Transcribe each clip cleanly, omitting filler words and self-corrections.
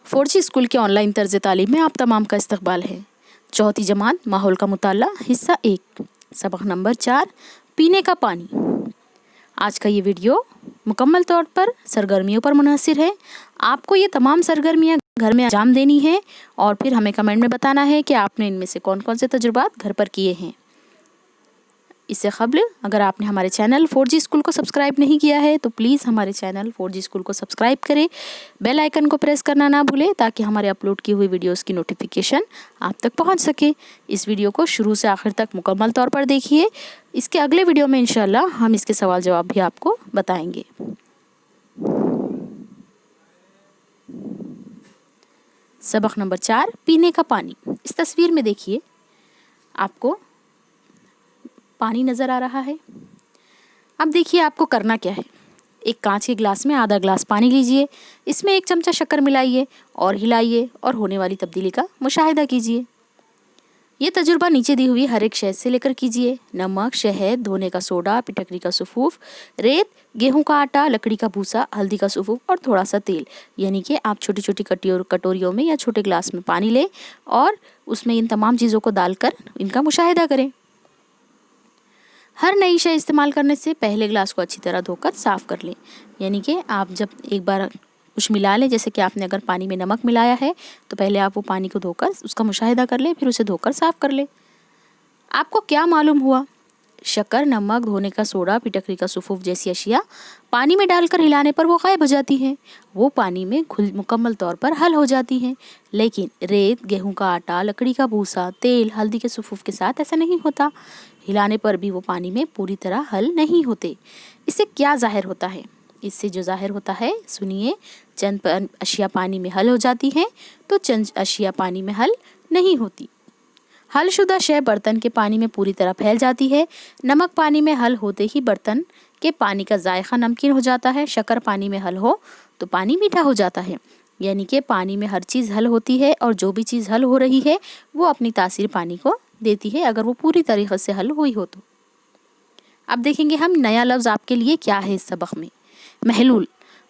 4G school के online तर्ज तालीम में आप तमाम का इस्तकबाल है। चौथी जमात माहौल का मुताला हिस्सा 1 सबक नंबर 4 पीने का पानी। आज का ये वीडियो मुकम्मल तौर पर सरगर्मियों पर मुनहसिर है। आपको ये तमाम सरगर्मियाँ घर में अंजाम देनी है और फिर हमें कमेंट में बताना है कि आपने इनमें से कौन कौन से तजुर्बात घर पर किए हैं। इससे क़ब्ल अगर आपने हमारे चैनल 4G स्कूल को सब्सक्राइब नहीं किया है तो प्लीज़ हमारे चैनल 4G स्कूल को सब्सक्राइब करें, बेल आइकन को प्रेस करना ना भूलें ताकि हमारे अपलोड की हुई वीडियोस की नोटिफिकेशन आप तक पहुंच सके। इस वीडियो को शुरू से आखिर तक मुकम्मल तौर पर देखिए। इसके अगले वीडियो में इंशाल्लाह हम इसके सवाल जवाब भी आपको बताएंगे। सबक नंबर 4 पीने का पानी। इस तस्वीर में देखिए आपको पानी नज़र आ रहा है। अब देखिए आपको करना क्या है। एक कांच के गिलास में आधा गिलास पानी लीजिए, इसमें 1 चमचा शक्कर मिलाइए और हिलाइए और होने वाली तब्दीली का मुशाहिदा कीजिए। ये तजुर्बा नीचे दी हुई हर एक शहद से लेकर कीजिए। नमक, शहद, धोने का सोडा, पिटकरी का सुफूफ, रेत, गेहूं का आटा, लकड़ी का भूसा, हल्दी का सुफूफ और थोड़ा सा तेल। यानी कि आप छोटी छोटी कटोरियों में या छोटे गिलास में पानी लें और उसमें इन तमाम चीज़ों को डालकर इनका मुशाहिदा करें। हर नई शय इस्तेमाल करने से पहले गिलास को अच्छी तरह धोकर साफ़ कर लें। यानी कि आप जब एक बार कुछ मिला लें, जैसे कि आपने अगर पानी में नमक मिलाया है तो पहले आप वो पानी को धोकर उसका मुशाहिदा कर लें, फिर उसे धोकर साफ़ कर लें। आपको क्या मालूम हुआ? शक्कर, नमक, धोने का सोडा, पिटकरी का सुफूफ जैसी अशिया पानी में डालकर हिलाने पर वो गायब हो जाती हैं। वो पानी में मुकम्मल तौर पर हल हो जाती हैं। लेकिन रेत, गेहूं का आटा, लकड़ी का भूसा, तेल, हल्दी के सुफूफ के साथ ऐसा नहीं होता। हिलाने पर भी वो पानी में पूरी तरह हल नहीं होते। इससे क्या ज़ाहिर होता है? इससे जो ज़ाहिर होता है सुनिए, चंद अशिया पानी में हल हो जाती हैं तो चंद अशिया पानी में हल नहीं होती। हलशुदा शय बर्तन के पानी में पूरी तरह फैल जाती है। नमक पानी में हल होते ही बर्तन के पानी का जायका नमकीन हो जाता है। शक्कर पानी में हल हो तो पानी मीठा हो जाता है। यानी कि पानी में हर चीज़ हल होती है और जो भी चीज़ हल हो रही है वो अपनी तासीर पानी को देती है, अगर वो पूरी तरीक़े से हल हुई हो तो। अब देखेंगे हम नया लफ्ज़ आपके लिए क्या है इस सबक में। महलूल।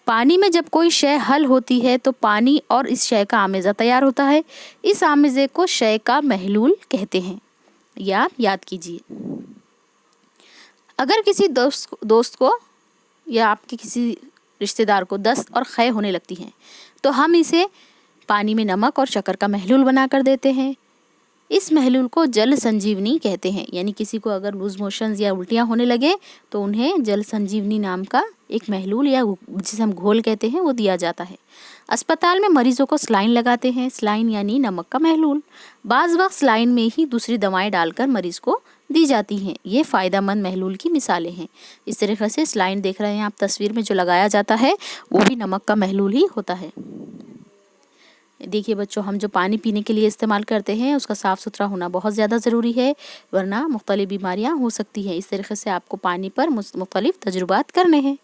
पानी में जब कोई शय हल होती है तो पानी और इस शय का आमेज़ा तैयार होता है। इस आमेज़े को शय का महलूल कहते हैं। याद कीजिए। अगर किसी दोस्त को या आपके किसी रिश्तेदार को दस्त और ख़य होने लगती हैं तो हम इसे पानी में नमक और शक्कर का महलूल बना कर देते हैं। इस महलूल को जल संजीवनी कहते हैं। यानी किसी को अगर लूज मोशंस या उल्टियाँ होने लगे तो उन्हें जल संजीवनी नाम का एक महलूल या जिसे हम घोल कहते हैं वो दिया जाता है। अस्पताल में मरीजों को स्लाइन लगाते हैं। स्लाइन यानी नमक का महलूल। बाज़ वक्त स्लाइन में ही दूसरी दवाएं डालकर मरीज को दी जाती हैं। ये फ़ायदेमंद महलूल की मिसालें हैं। इस तरीक़े से स्लाइन देख रहे हैं आप तस्वीर में, जो लगाया जाता है वो भी नमक का महलूल ही होता है। देखिए बच्चों, हम जो पानी पीने के लिए इस्तेमाल करते हैं उसका साफ़ सुथरा होना बहुत ज़्यादा ज़रूरी है, वरना मुख्तलिफ़ बीमारियां हो सकती हैं। इस तरीके से आपको पानी पर मुख्तलिफ़ तजुर्बात करने हैं।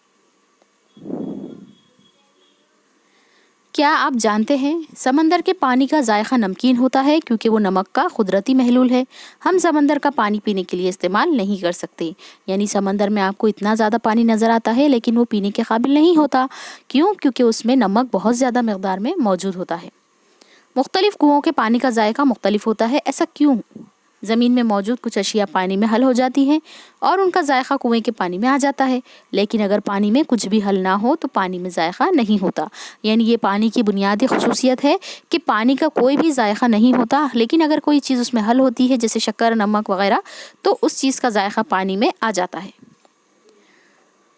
क्या आप जानते हैं समंदर के पानी का जायका नमकीन होता है क्योंकि वो नमक का कुदरती महलूल है। हम समंदर का पानी पीने के लिए इस्तेमाल नहीं कर सकते। यानी समंदर में आपको इतना ज़्यादा पानी नज़र आता है लेकिन वो पीने के काबिल नहीं होता। क्यों? क्योंकि उसमें नमक बहुत ज़्यादा मकदार में मौजूद होता है। मुख्तलिफ़ कुओं के पानी का जायका मुख्तलिफ होता है। ऐसा क्यों? ज़मीन में मौजूद कुछ अशिया पानी में हल हो जाती हैं और उनका जायका कुएं के पानी में आ जाता है। लेकिन अगर पानी में कुछ भी हल ना हो तो पानी में जायका नहीं होता। यानी ये पानी की बुनियादी खसूसियत है कि पानी का कोई भी जायका नहीं होता, लेकिन अगर कोई चीज़ उसमें हल होती है जैसे शक्कर, नमक वगैरह, तो उस चीज़ का जायका पानी में आ जाता है।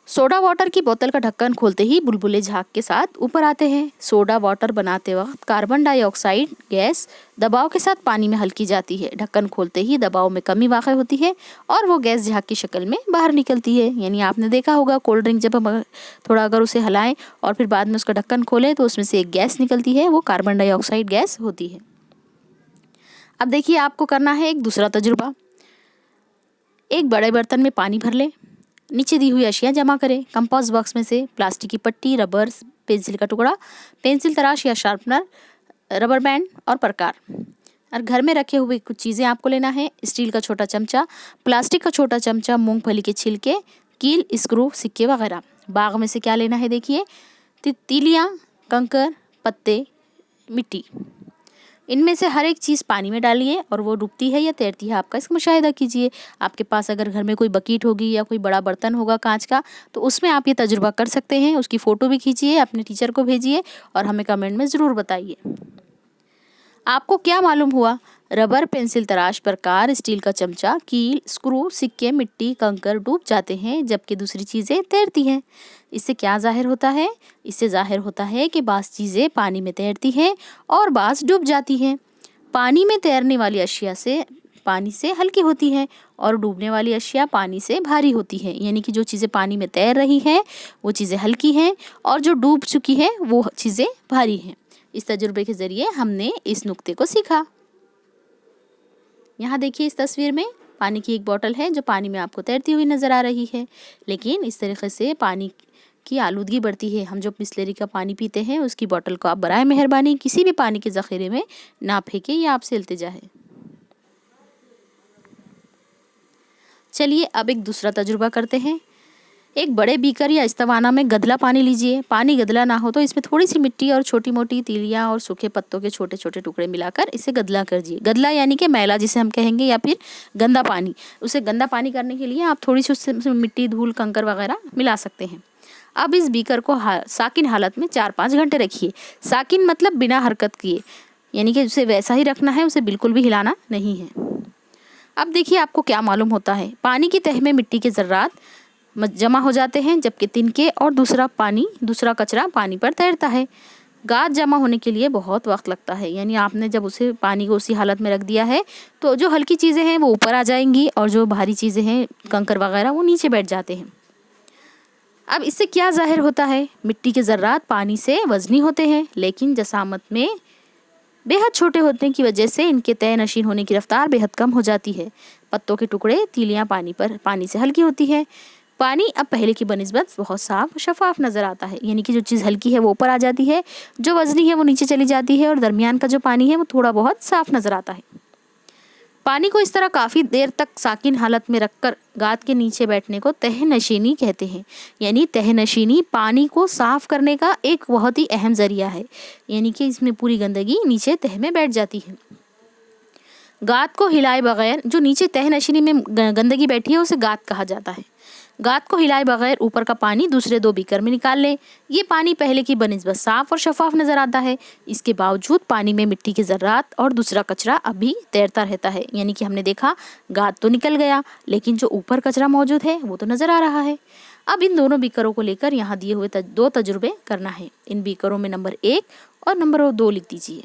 सोडा वाटर की बोतल का ढक्कन खोलते ही बुलबुले झाग के साथ ऊपर आते हैं। सोडा वाटर बनाते वक्त कार्बन डाइऑक्साइड गैस दबाव के साथ पानी में हल की जाती है। ढक्कन खोलते ही दबाव में कमी वाक़ होती है और वो गैस झाग की शक्ल में बाहर निकलती है। यानी आपने देखा होगा कोल्ड ड्रिंक जब हम थोड़ा अगर उसे हलाएं और फिर बाद में उसका ढक्कन खोलें तो उसमें से एक गैस निकलती है, वो कार्बन डाइऑक्साइड गैस होती है। अब देखिए आपको करना है एक दूसरा तजुर्बा। एक बड़े बर्तन में पानी भर लें, नीचे दी हुई अशिया जमा करें। कंपास बॉक्स में से प्लास्टिक की पट्टी, रबर, पेंसिल का टुकड़ा, पेंसिल तराश या शार्पनर, रबर बैंड और प्रकार और घर में रखे हुए कुछ चीज़ें आपको लेना है। स्टील का छोटा चमचा, प्लास्टिक का छोटा चमचा, मूंगफली के छिलके, कील, स्क्रू, सिक्के वगैरह। बाग में से क्या लेना है देखिए, तीलियाँ, कंकर, पत्ते, मिट्टी, इनमें से हर एक चीज़ पानी में डालिए और वो डूबती है या तैरती है आपका इसका मुशाहिदा कीजिए। आपके पास अगर घर में कोई बकेट होगी या कोई बड़ा बर्तन होगा कांच का, तो उसमें आप ये तजुर्बा कर सकते हैं। उसकी फ़ोटो भी खींचिए, अपने टीचर को भेजिए और हमें कमेंट में ज़रूर बताइए। आपको क्या मालूम हुआ? रबर, पेंसिल, तराश, प्रकार, स्टील का चमचा, कील, स्क्रू, सिक्के, मिट्टी, कंकर डूब जाते हैं जबकि दूसरी चीज़ें तैरती हैं। इससे क्या जाहिर होता है? इससे जाहिर होता है कि बाज़ चीज़ें पानी में तैरती हैं और बाज़ डूब जाती हैं। पानी में तैरने वाली अशिया से पानी से हल्की होती हैं और डूबने वाली अशिया पानी से भारी होती हैं। यानी कि जो चीज़ें पानी में तैर रही हैं वो चीज़ें हल्की हैं और जो डूब चुकी हैं वो चीज़ें भारी हैं। इस तजुर्बे के ज़रिए हमने इस नुक्ते को सीखा। यहाँ देखिए, इस तस्वीर में पानी की एक बोतल है जो पानी में आपको तैरती हुई नज़र आ रही है। लेकिन इस तरीके से पानी की आलूदगी बढ़ती है। हम जो बिस्लरी का पानी पीते हैं उसकी बोतल को आप बराए मेहरबानी किसी भी पानी के ज़ख़ीरे में ना फेंकें, ये आपसे इल्तिजा है। चलिए अब एक दूसरा तजुर्बा करते हैं। एक बड़े बीकर या इस्तावाना में गदला पानी लीजिए। पानी गदला ना हो तो इसमें थोड़ी सी मिट्टी और छोटी मोटी तीलियाँ और सूखे पत्तों के छोटे छोटे टुकड़े मिलाकर इसे गदला करिए। गदला यानी कि मैला जिसे हम कहेंगे, या फिर गंदा पानी। उसे गंदा पानी करने के लिए आप थोड़ी सी उससे मिट्टी, धूल, कंकर वगैरह मिला सकते हैं। अब इस बीकर को साकिन हालत में 4-5 घंटे रखिए। साकिन मतलब बिना हरकत किए, यानी कि उसे वैसा ही रखना है, उसे बिल्कुल भी हिलाना नहीं है। अब देखिए आपको क्या मालूम होता है। पानी की तह में मिट्टी के ज़र्रात जमा हो जाते हैं जबकि तिनके और दूसरा कचरा पानी पर तैरता है। गाद जमा होने के लिए बहुत वक्त लगता है, यानी आपने जब उसे पानी को उसी हालत में रख दिया है तो जो हल्की चीज़ें हैं वो ऊपर आ जाएंगी और जो भारी चीज़ें हैं, कंकर वगैरह, वो नीचे बैठ जाते हैं। अब इससे क्या ज़ाहिर होता है? मिट्टी के ज़र्रात पानी से वज़नी होते हैं लेकिन जसामत में बेहद छोटे होने की वजह से इनके तय नशीन होने की रफ्तार बेहद कम हो जाती है। पत्तों के टुकड़े, तीलियाँ पानी से हल्की होती है। पानी अब पहले की बनिस्बत बहुत साफ शफाफ नज़र आता है, यानी कि जो चीज़ हल्की है वो ऊपर आ जाती है, जो वज़नी है वो नीचे चली जाती है और दरमियान का जो पानी है वो थोड़ा बहुत साफ नज़र आता है। पानी को इस तरह काफ़ी देर तक साकिन हालत में रखकर गाद के नीचे बैठने को तहनशीनी कहते हैं। यानी तहनशीनी पानी को साफ़ करने का एक बहुत ही अहम ज़रिया है, यानी कि इसमें पूरी गंदगी नीचे तह में बैठ जाती है। गाद को हिलाए बगैर जो नीचे तहनशीनी में गंदगी बैठी है उसे गाद कहा जाता है। गाद को हिलाए बगैर ऊपर का पानी दूसरे 2 बीकर में निकाल लें। ये पानी पहले की बनिस्बत साफ और शफाफ नज़र आता है। इसके बावजूद पानी में मिट्टी के ज़र्रात और दूसरा कचरा अभी तैरता रहता है, यानी कि हमने देखा गाद तो निकल गया लेकिन जो ऊपर कचरा मौजूद है वो तो नज़र आ रहा है। अब इन दोनों बीकरों को लेकर यहाँ दिए हुए 2 तजुर्बे करना है। इन बीकरों में नंबर 1 और नंबर 2 लिख दीजिए।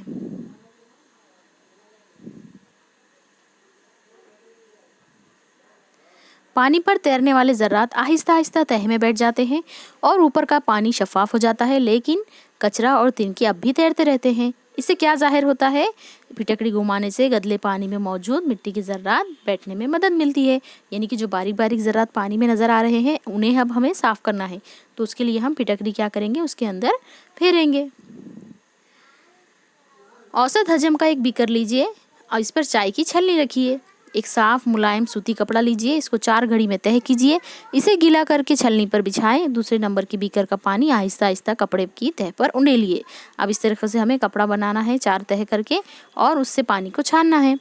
पानी पर तैरने वाले ज़र्रात आहिस्ता आहिस्ता तह में बैठ जाते हैं और ऊपर का पानी शफाफ हो जाता है, लेकिन कचरा और तिनके अब भी तैरते रहते हैं। इससे क्या जाहिर होता है? पिटकड़ी घुमाने से गदले पानी में मौजूद मिट्टी के ज़र्रात बैठने में मदद मिलती है, यानी कि जो बारीक बारीक ज़र्रात पानी में नज़र आ रहे हैं उन्हें अब हमें साफ़ करना है। तो उसके लिए हम पिटकड़ी क्या करेंगे, उसके अंदर फेरेंगे। औसत हजम का एक बीकर लीजिए और इस पर चाय की छलनी रखिए। एक साफ मुलायम सूती कपड़ा लीजिए, इसको 4 घड़ी में तह कीजिए। इसे गीला करके छलनी पर बिछाएं। दूसरे नंबर की बीकर का पानी आहिस्ता आहिस्ता कपड़े की तह पर उंडेलिए। अब इस तरीके से हमें कपड़ा बनाना है 4 तह करके और उससे पानी को छानना है।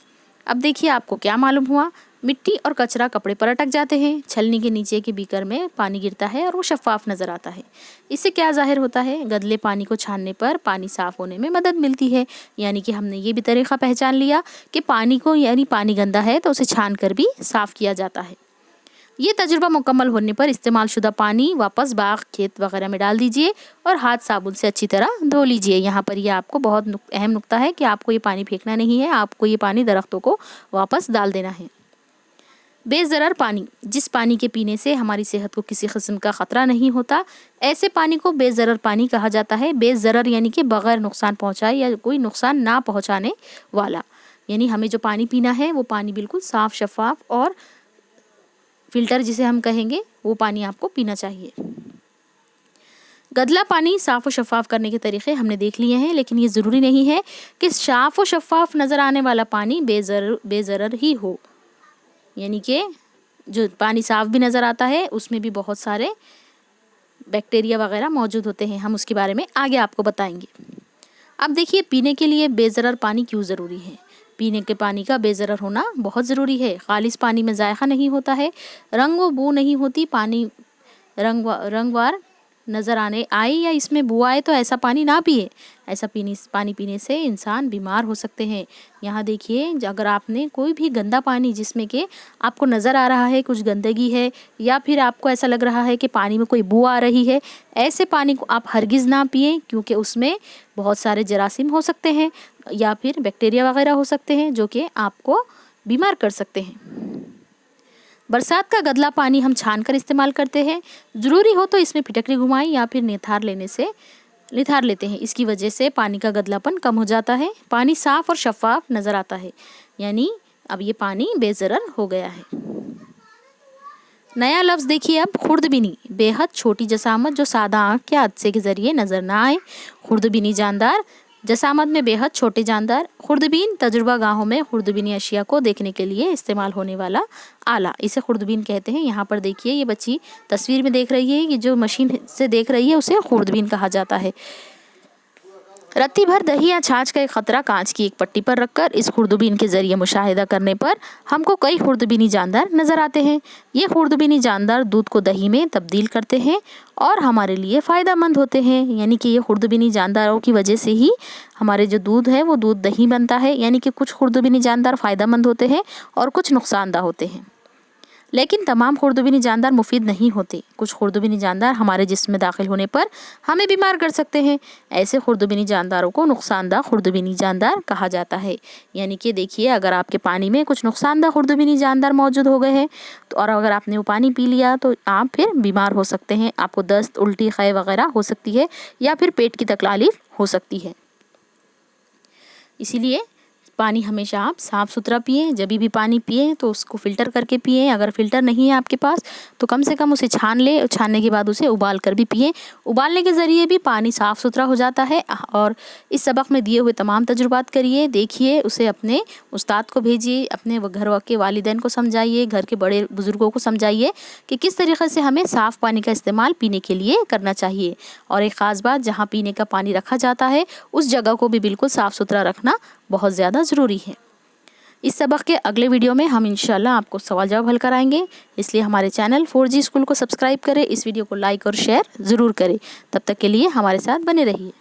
अब देखिए आपको क्या मालूम हुआ? मिट्टी और कचरा कपड़े पर अटक जाते हैं। छलनी के नीचे के बीकर में पानी गिरता है और वो शफाफ नज़र आता है। इससे क्या जाहिर होता है? गदले पानी को छानने पर पानी साफ़ होने में मदद मिलती है, यानी कि हमने ये भी तरीक़ा पहचान लिया कि पानी को, यानी पानी गंदा है तो उसे छान कर भी साफ़ किया जाता है। ये तजुर्बा मुकम्मल होने पर इस्तेमाल शुदा पानी वापस बाग, खेत वगैरह में डाल दीजिए और हाथ साबुन से अच्छी तरह धो लीजिए। यहाँ पर यह आपको बहुत अहम नुक्ता है कि आपको ये पानी फेंकना नहीं है, आपको ये पानी दरख्तों को वापस डाल देना है। बेज़रर पानी, जिस पानी के पीने से हमारी सेहत को किसी किस्म का ख़तरा नहीं होता, ऐसे पानी को बेज़रर पानी कहा जाता है। बेज़रर यानी कि बग़ैर नुकसान पहुँचाए या कोई नुकसान ना पहुँचाने वाला, यानी हमें जो पानी पीना है वो पानी बिल्कुल साफ़, शफाफ और फ़िल्टर जिसे हम कहेंगे वो पानी आपको पीना चाहिए। गदला पानी साफ़ और शफाफ करने के तरीक़े हमने देख लिए हैं, लेकिन ये ज़रूरी नहीं है कि साफ़ और शफाफ नज़र आने वाला पानी बेज़रर ही हो, यानी कि जो पानी साफ़ भी नज़र आता है उसमें भी बहुत सारे बैक्टीरिया वगैरह मौजूद होते हैं। हम उसके बारे में आगे आपको बताएंगे। अब देखिए पीने के लिए बेज़रर पानी क्यों ज़रूरी है। पीने के पानी का बेज़रर होना बहुत ज़रूरी है। खालिस पानी में जायका नहीं होता है, रंग व बू नहीं होती, पानी रंगवार नज़र आए या इसमें बू आए तो ऐसा पानी ना पिए। ऐसा पानी पीने से इंसान बीमार हो सकते हैं। यहाँ देखिए, अगर आपने कोई भी गंदा पानी जिसमें कि आपको नज़र आ रहा है कुछ गंदगी है, या फिर आपको ऐसा लग रहा है कि पानी में कोई बू आ रही है, ऐसे पानी को आप हरगिज़ ना पिएं, क्योंकि उसमें बहुत सारे जरासीम हो सकते हैं या फिर बैक्टीरिया वगैरह हो सकते हैं जो कि आपको बीमार कर सकते हैं। बरसात का गदला पानी हम छान कर इस्तेमाल करते हैं। ज़रूरी हो तो इसमें फिटकरी घुमाएं या फिर निथार लेते हैं। इसकी वजह से पानी का गदलापन कम हो जाता है, पानी साफ़ और शफाफ नज़र आता है, यानी अब ये पानी बेज़रर हो गया है। नया लफ्ज़ देखिए अब, खुर्दबीनी, बेहद छोटी जसामत जो सादा आँख के हादसे के ज़रिए नज़र ना आए। खुर्दबीनी जानदार, जसामत में बेहद छोटे जानदार। खुर्दबीन तजुर्बा गाहों में खुर्दबीनी अशिया को देखने के लिए इस्तेमाल होने वाला आला, इसे खुर्दबीन कहते हैं। यहाँ पर देखिए ये बच्ची तस्वीर में देख रही है, ये जो मशीन से देख रही है उसे खुर्दबीन कहा जाता है। रत्ती भर दही या छाछ का एक खतरा कांच की एक पट्टी पर रखकर इस खुर्दबीन के जरिए मुशाहिदा करने पर हमको कई खुर्दबीनी जानदार नज़र आते हैं। ये खुर्दबीनी जानदार दूध को दही में तब्दील करते हैं और हमारे लिए फ़ायदेमंद होते हैं, यानी कि ये खुर्दबीनी जानदारों की वजह से ही हमारे जो दूध है वो दूध दही बनता है। यानी कि कुछ खुर्दबीनी जानदार फ़ायदेमंद होते हैं और कुछ नुकसानदा होते हैं, लेकिन तमाम खुर्दबीनी जानदार मुफीद नहीं होते। कुछ खुर्दबीनी जानदार हमारे जिस्म में दाखिल होने पर हमें बीमार कर सकते हैं। ऐसे खुर्दबीनी जानदारों को नुकसानदा खुर्दबीनी जानदार कहा जाता है। यानी कि देखिए, अगर आपके पानी में कुछ नुकसानदा खुर्दबीनी जानदार मौजूद हो गए हैं तो, और अगर आपने वो पानी पी लिया तो आप फिर बीमार हो सकते हैं। आपको दस्त, उल्टी, ख़य वगैरह हो सकती है या फिर पेट की तकलीफ हो सकती है। इसीलिए पानी हमेशा आप साफ़ सुथरा पिएं। जब भी पानी पिएं तो उसको फ़िल्टर करके पिएं। अगर फ़िल्टर नहीं है आपके पास तो कम से कम उसे छान लें, छानने के बाद उसे उबाल कर भी पिएं। उबालने के ज़रिए भी पानी साफ़ सुथरा हो जाता है। और इस सबक में दिए हुए तमाम तजुर्बात करिए, देखिए, उसे अपने उस्ताद को भेजिए, अपने घर के वालिदैन को समझाइए, घर के बड़े बुज़ुर्गों को समझाइए कि किस तरीक़े से हमें साफ़ पानी का इस्तेमाल पीने के लिए करना चाहिए। और एक ख़ास बात, जहाँ पीने का पानी रखा जाता है उस जगह को भी बिल्कुल साफ़ सुथरा रखना बहुत ज़्यादा ज़रूरी है। इस सबक के अगले वीडियो में हम इंशाल्लाह आपको सवाल जवाब हल कराएंगे, इसलिए हमारे चैनल 4G स्कूल को सब्सक्राइब करें, इस वीडियो को लाइक और शेयर ज़रूर करें। तब तक के लिए हमारे साथ बने रहिए।